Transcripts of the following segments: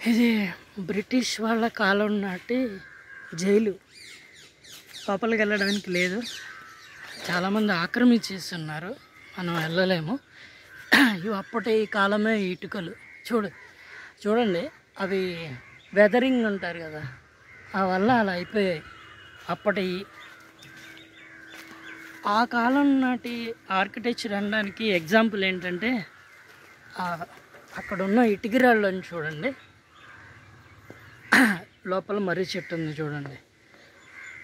ఇది బ్రిటిష్ వాళ్ళ కాలం నాటి జైలు. లోపలికి వెళ్ళడానికి లేదు, చాలామంది ఆక్రమించేస్తున్నారు, మనం వెళ్ళలేము. ఇవి అప్పటి కాలమే ఇటుకలు. చూడండి అవి వెదరింగ్ అంటారు కదా, ఆ వల్ల అలా అయిపోయాయి. అప్పటి ఆ కాలం నాటి ఆర్కిటెక్చర్ అనడానికి ఎగ్జాంపుల్ ఏంటంటే అక్కడున్న ఇటుకరాళ్ళని చూడండి, లోపల మర్రి చెట్టు ఉంది చూడండి.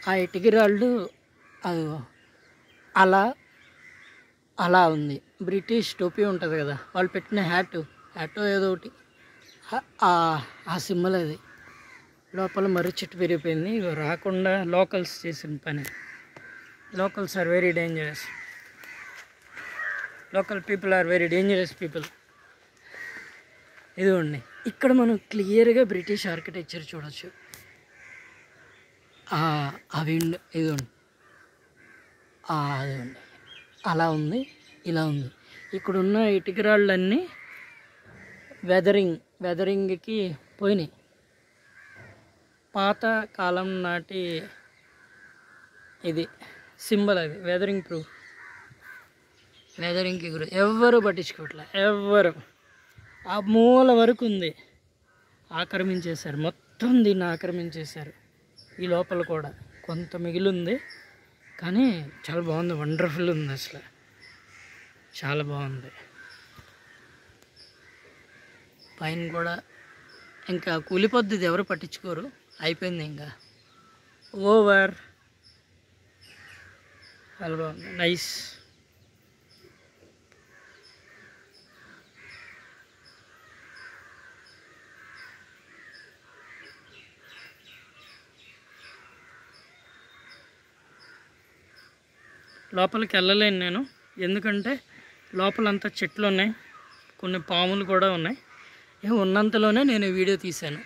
ఆ ఇటుకరాళ్ళు అది అలా ఉంది. బ్రిటిష్ టోపీ ఉంటుంది కదా, వాళ్ళు పెట్టిన హ్యాటో ఏదో ఒకటి, ఆ సింబల్ అది. లోపల మర్రి చెట్టు పెరిగిపోయింది. రాకుండా లోకల్స్ చేసిన పని. Locals are very dangerous. Local people are very dangerous people. ఇదిగోండి, ఇక్కడ మనం క్లియర్గా బ్రిటిష్ ఆర్కిటెక్చర్ చూడవచ్చు. అవి ఇదిగోండి, అదిగోండి అలా ఉంది, ఇలా ఉంది. ఇక్కడున్న ఇటుకరాళ్ళన్నీ వెదరింగ్కి పోయినాయి. పాత కాలం నాటి ఇది సింబల్, అది వెదరింగ్ ప్రూఫ్. వెదరింగ్కి ఎవ్వరు పట్టించుకోవట్లే, ఎవ్వరు. ఆ మూల వరకు ఉంది, ఆక్రమించేశారు మొత్తం, దీన్ని ఆక్రమించేశారు. ఈ లోపల కూడా కొంత మిగిలి ఉంది, కానీ చాలా బాగుంది, వండర్ఫుల్ ఉంది, అసలు చాలా బాగుంది. పైన కూడా ఇంకా కూలిపోద్ది, ఎవరు పట్టించుకోరు, అయిపోయింది ఇంకా, ఓవర్. చాలా బాగుంది, నైస్. లోపలికి వెళ్ళలేను నేను, ఎందుకంటే లోపలంతా చెట్లు ఉన్నాయి, కొన్ని పాములు కూడా ఉన్నాయి. ఉన్నంతలోనే నేను వీడియో తీశాను.